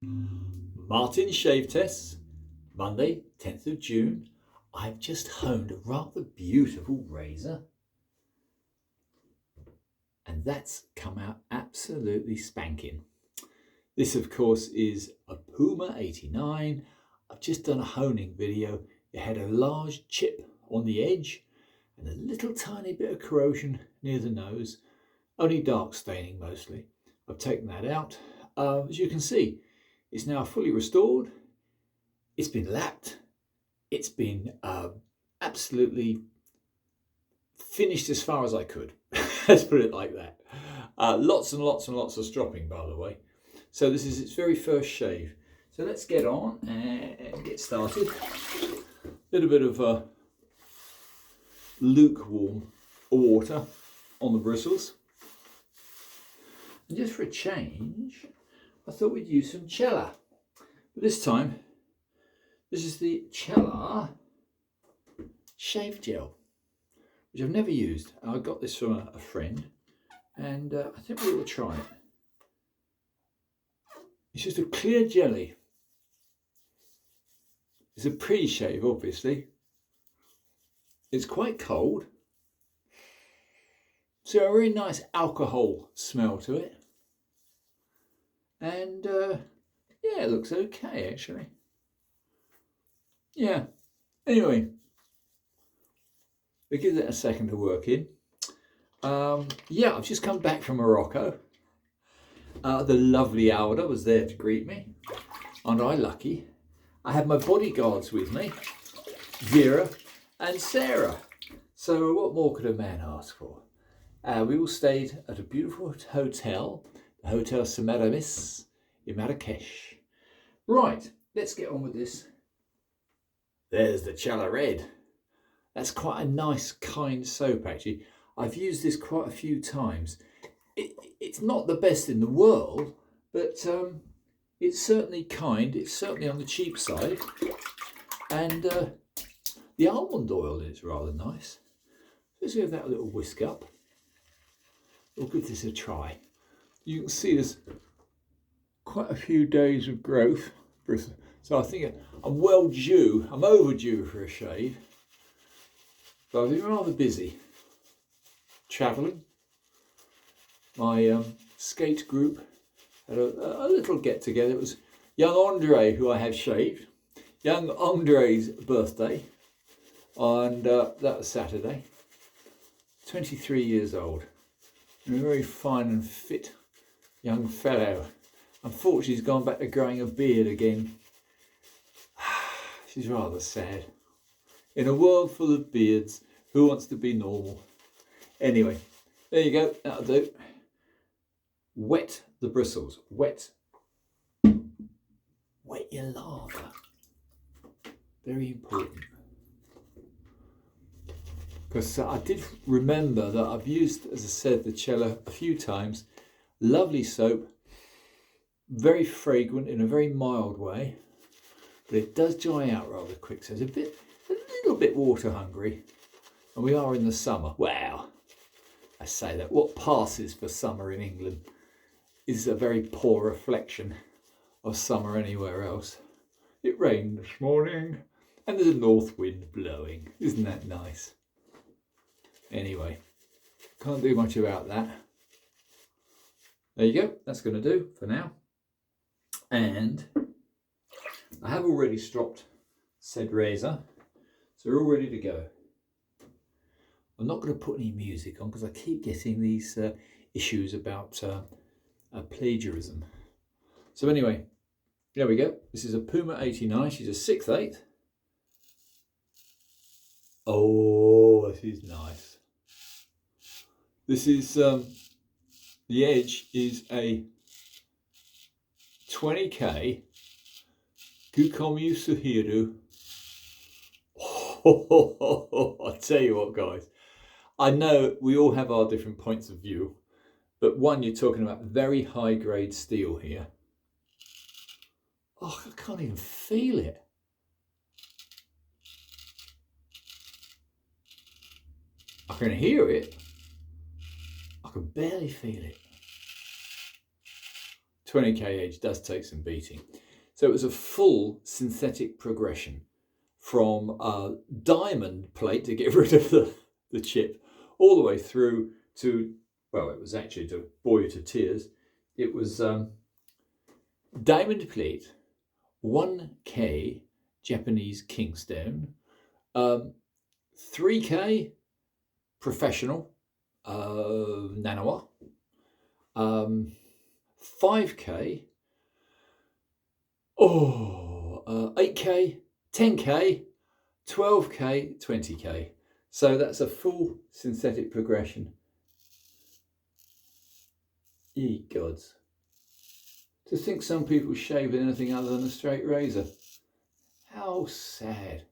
Martin's shave tests, Monday, 10th of June. I've just honed a rather beautiful razor. And that's come out absolutely spanking. This, of course, is a Puma 89. I've just done a honing video. It had a large chip on the edge and a little tiny bit of corrosion near the nose, only dark staining mostly. I've taken that out. As you can see, it's now fully restored. It's been lapped. It's been absolutely finished as far as I could. Let's put it like that. Lots and lots and lots of stropping, by the way. So this is its very first shave. So let's get on and get started. A little bit of lukewarm water on the bristles. And just for a change, I thought we'd use some Cella. But this time, this is the Cella shave gel, which I've never used. I got this from a friend, and I think we will try it. It's just a clear jelly. It's a pre-shave, obviously. It's quite cold. So a very nice alcohol smell to it. And yeah, it looks okay actually. Yeah, anyway, we'll give that a second to work in. Yeah, I've just come back from Morocco. The lovely Alda was there to greet me. Aren't I lucky? I had my bodyguards with me, Vera and Sarah. So what more could a man ask for? We all stayed at a beautiful hotel, the Hotel Semiramis in Marrakesh. Right, let's get on with this. There's the Cella Red. That's quite a nice, kind soap actually. I've used this quite a few times. It's not the best in the world, but it's certainly kind. It's certainly on the cheap side. And the almond oil is rather nice. Let's give that a little whisk up. We'll give this a try. You can see there's quite a few days of growth. So I think I'm well due. I'm overdue for a shave. But I've been rather busy travelling. My skate group had a little get together. It was young Andre, who I have shaved. Young Andre's birthday, and that was Saturday. 23 years old. And a very fine and fit young fellow. Unfortunately, he's gone back to growing a beard again. She's rather sad. In a world full of beards, who wants to be normal? Anyway, there you go, that'll do. Wet the bristles. Wet your lather. Very important. Because I did remember that I've used, as I said, the Cella a few times. Lovely soap. Very fragrant in a very mild way. But it does dry out rather quick. So it's a little bit water hungry. And we are in the summer. Wow. I say that. What passes for summer in England is a very poor reflection of summer anywhere else. It rained this morning and there's a north wind blowing. Isn't that nice? Anyway, can't do much about that. There you go. That's going to do for now. And I have already stropped said razor, so we're all ready to go. I'm not going to put any music on because I keep getting these issues about plagiarism. So anyway, there we go. This is a Puma 89. She's a 6/8. Oh, this is nice. This is, the edge is a 20K Gukomu Suhiru. Oh, I'll tell you what, guys. I know we all have our different points of view, but one, you're talking about very high grade steel here. Oh, I can't even feel it. I can hear it. I can barely feel it. 20k edge does take some beating. So it was a full synthetic progression from a diamond plate to get rid of the chip, all the way through to, well, it was actually, to bore you to tears, it was diamond plate, 1k Japanese kingstone, 3k professional nanoa, 5k, 8k, 10k, 12k, 20k. So that's a full synthetic progression. Ye gods. To think some people shave with anything other than a straight razor. How sad.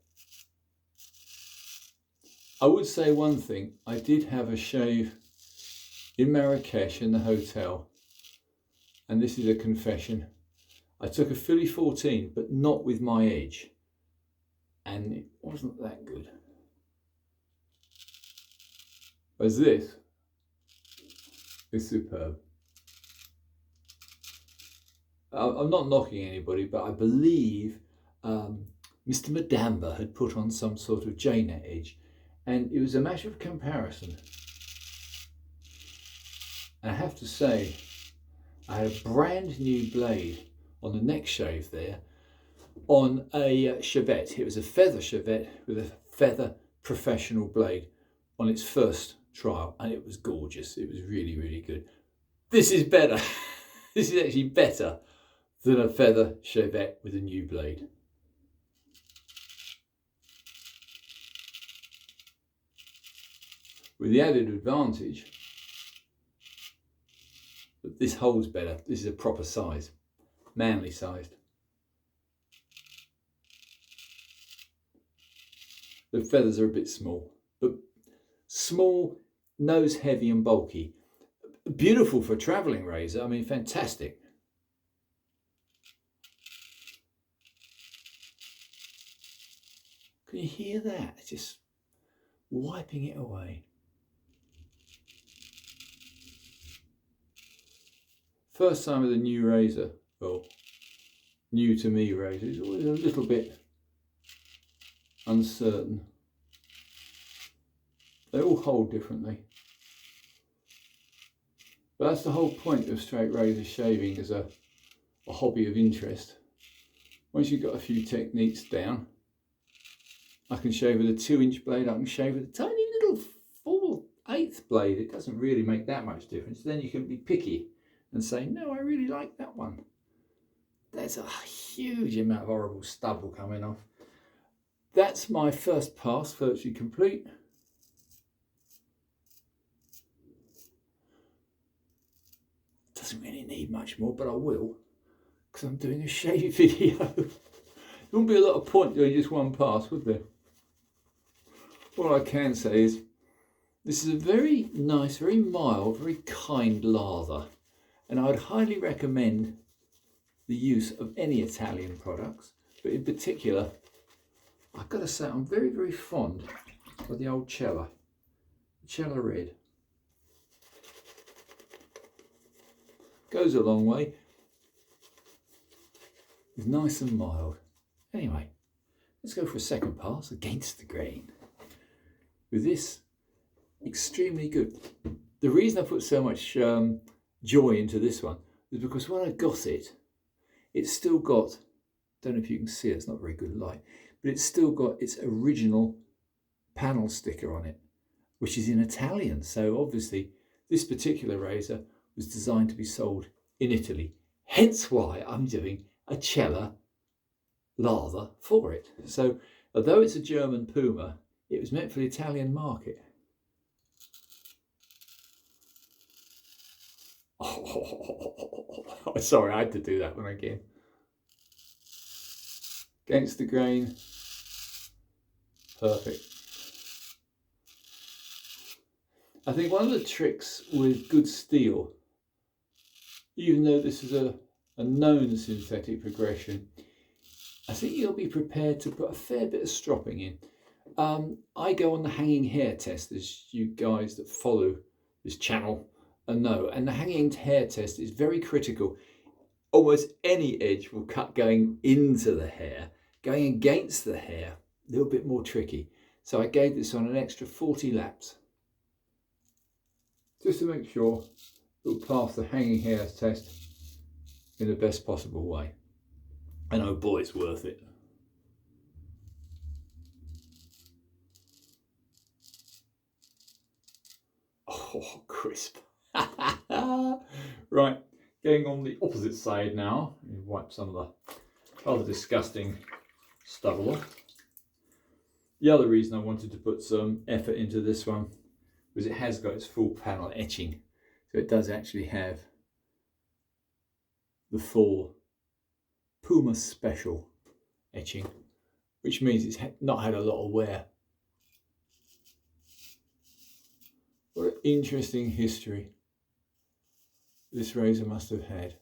I would say one thing, I did have a shave in Marrakesh in the hotel, and this is a confession. I took a Philly 14, but not with my edge, and it wasn't that good. Whereas this is superb. I'm not knocking anybody, but I believe Mr. Madamba had put on some sort of J-net edge, and it was a matter of comparison. And I have to say, I had a brand new blade on the neck shave there on a Chevette. It was a feather Chevette with a feather professional blade on its first trial, and it was gorgeous. It was really, really good. This is better. This is actually better than a feather Chevette with a new blade. With the added advantage that this holds better. This is a proper size, manly sized. The feathers are a bit small, but small, nose heavy and bulky. Beautiful for a travelling razor. I mean, fantastic. Can you hear that? It's just wiping it away. First time with a new razor, well, new to me razor, it's always a little bit uncertain. They all hold differently. But that's the whole point of straight razor shaving as a hobby of interest. Once you've got a few techniques down, I can shave with a 2-inch blade, I can shave with a tiny little 4/8 blade. It doesn't really make that much difference. Then you can be picky and say, no, I really like that one. There's a huge amount of horrible stubble coming off. That's my first pass, virtually complete. Doesn't really need much more, but I will, because I'm doing a shave video. There wouldn't be a lot of point doing just one pass, would there? All I can say is this is a very nice, very mild, very kind lather, and I'd highly recommend the use of any Italian products, but in particular, I've got to say I'm very, very fond of the old Cella, Cella Red. Goes a long way. It's nice and mild. Anyway, let's go for a second pass against the grain. With this, extremely good. The reason I put so much joy into this one is because when I got it, it's still got, don't know if you can see it, it's not very good light, but it's still got its original panel sticker on it, which is in Italian. So obviously this particular razor was designed to be sold in Italy. Hence why I'm doing a Cella lather for it. So although it's a German Puma, it was meant for the Italian market. Oh, sorry, I had to do that one again. Against the grain, perfect. I think one of the tricks with good steel, even though this is a known synthetic progression, I think you'll be prepared to put a fair bit of stropping in. I go on the hanging hair test, as you guys that follow this channel know, and the hanging hair test is very critical. almost any edge will cut going into the hair. Going against the hair, a little bit more tricky. So I gave this one an extra 40 laps. Just to make sure it'll pass the hanging hairs test in the best possible way. And oh boy, it's worth it. Oh, crisp. Right, going on the opposite side now. Wipe some of the rather disgusting stubble off. The other reason I wanted to put some effort into this one was it has got its full panel etching. So it does actually have the full Puma special etching, which means it's not had a lot of wear. What an interesting history this razor must have had.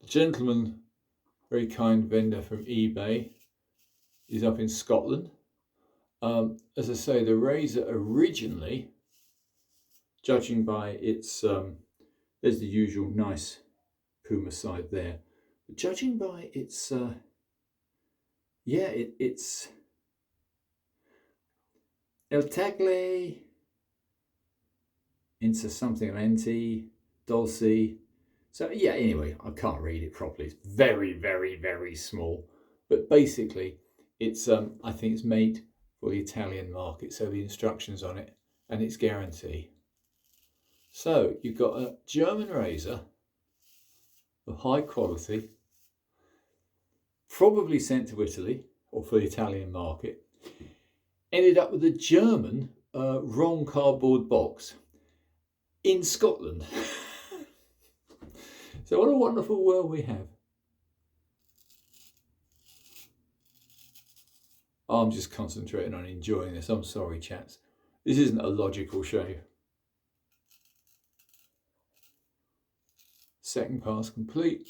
The gentleman, very kind vendor from eBay, is up in Scotland. As I say, the razor originally, judging by its, there's the usual nice Puma side there, but judging by its, it's El Tagle into something Lenti, Dulce. So yeah, anyway, I can't read it properly. It's very, very, very small. But basically, it's I think it's made for the Italian market. So the instructions on it and its guarantee. So you've got a German razor of high quality, probably sent to Italy or for the Italian market. Ended up with a German wrong cardboard box in Scotland. So what a wonderful world we have. I'm just concentrating on enjoying this. I'm sorry, chaps. This isn't a logical shave. Second pass complete.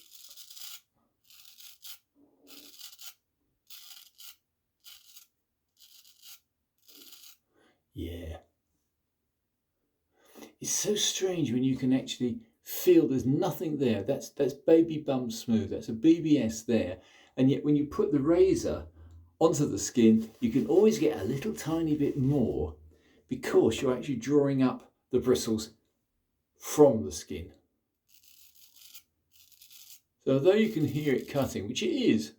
Yeah. It's so strange when you can actually feel there's nothing there. That's baby bum smooth. That's a BBS there. And yet when you put the razor onto the skin, you can always get a little tiny bit more because you're actually drawing up the bristles from the skin. So although you can hear it cutting, which it is,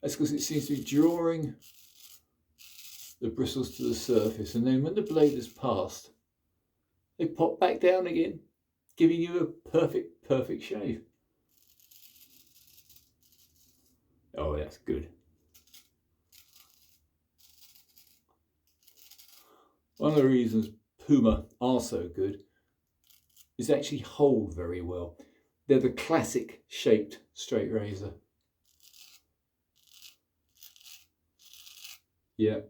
that's because it seems to be drawing the bristles to the surface, and then when the blade has passed, they pop back down again, giving you a perfect shave. Oh, that's good. One of the reasons Puma are so good is they actually hold very well. They're the classic shaped straight razor. Yeah.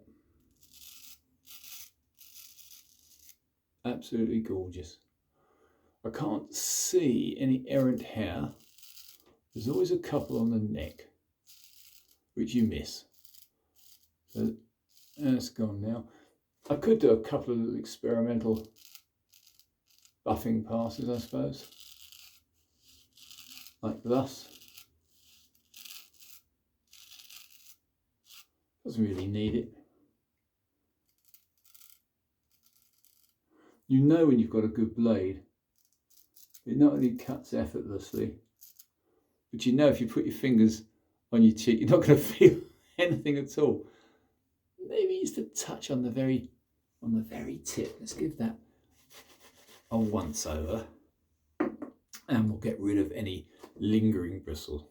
Absolutely gorgeous. I can't see any errant hair. There's always a couple on the neck, which you miss. So that's gone now. I could do a couple of little experimental buffing passes, I suppose, like thus. Doesn't really need it. You know when you've got a good blade. It not only cuts effortlessly, but you know if you put your fingers on your cheek, you're not going to feel anything at all. Maybe just a touch on the very tip. Let's give that a once over, and we'll get rid of any lingering bristle.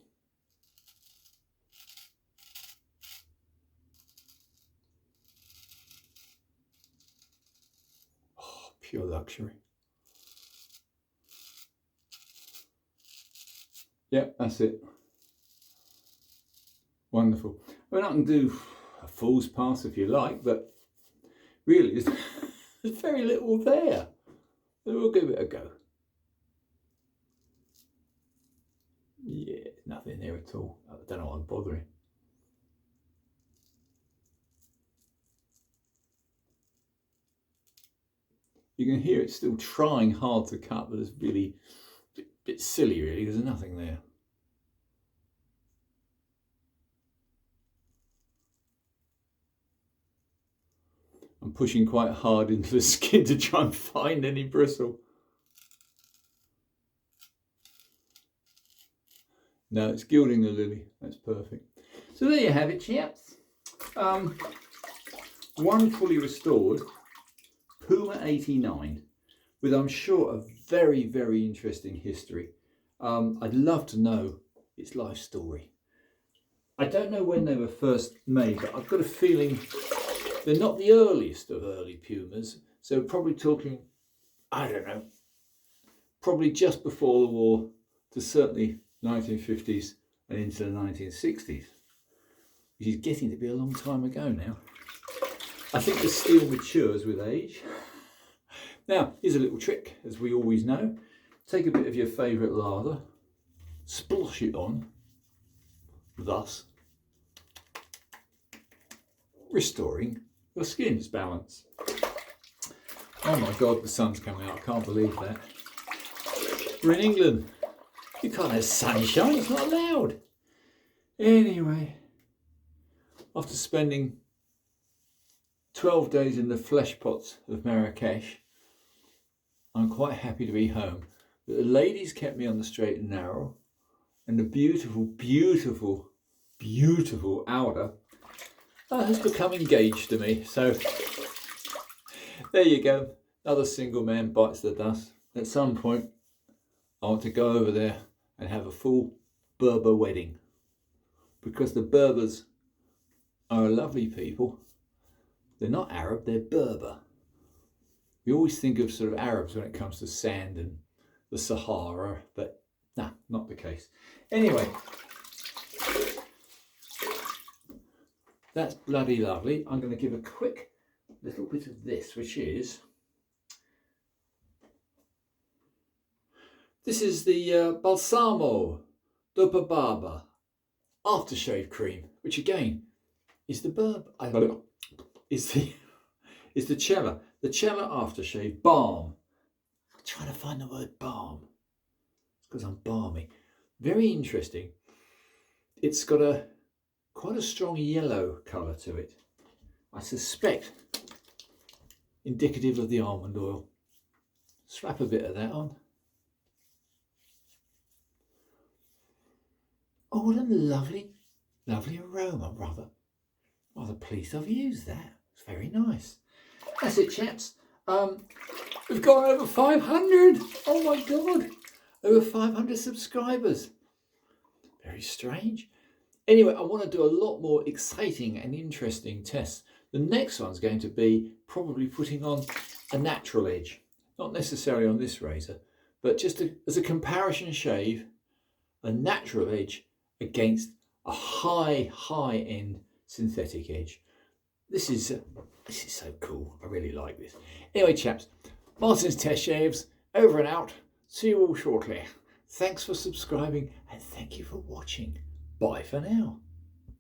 Oh, pure luxury. Yeah, that's it. Wonderful. I mean, I can do a fool's pass if you like, but really there's very little there. So we'll give it a go. Yeah, nothing there at all. I don't know why I'm bothering. You can hear it's still trying hard to cut, but there's really bit silly really, because there's nothing there. I'm pushing quite hard into the skin to try and find any bristle. No, it's gilding the lily. That's perfect. So there you have it, chaps. One fully restored Puma 89 with, I'm sure, a very, very interesting history. I'd love to know its life story. I don't know when they were first made, but I've got a feeling they're not the earliest of early Pumas. So probably talking, I don't know, probably just before the war to certainly 1950s and into the 1960s, which is getting to be a long time ago now. I think the steel matures with age. Now, here's a little trick, as we always know. Take a bit of your favourite lather, splosh it on, thus restoring your skin's balance. Oh my God, the sun's coming out. I can't believe that. We're in England. You can't have sunshine, it's not allowed. Anyway, after spending 12 days in the flesh pots of Marrakesh, I'm quite happy to be home. The ladies kept me on the straight and narrow, and the beautiful, beautiful, beautiful Alda has become engaged to me. So there you go. Another single man bites the dust. At some point, I want to go over there and have a full Berber wedding, because the Berbers are a lovely people. They're not Arab, they're Berber. We always think of sort of Arabs when it comes to sand and the Sahara, but nah, not the case. Anyway, that's bloody lovely. I'm going to give a quick little bit of this, which is, this is the Balsamo dopo barba aftershave cream, which again is the is the Cella aftershave balm. I'm trying to find the word balm. It's because I'm balmy. Very interesting. It's got quite a strong yellow colour to it. I suspect indicative of the almond oil. Slap a bit of that on. Oh, what a lovely, lovely aroma. Rather pleased I've used that. It's very nice. That's it, chaps. We've got over 500. Oh my God. Over 500 subscribers. Very strange. Anyway, I want to do a lot more exciting and interesting tests. The next one's going to be probably putting on a natural edge. Not necessarily on this razor, but just as a comparison shave, a natural edge against a high-end synthetic edge. This is so cool. I really like this. Anyway, chaps, Martin's Test Shaves, over and out. See you all shortly. Thanks for subscribing and thank you for watching. Bye for now.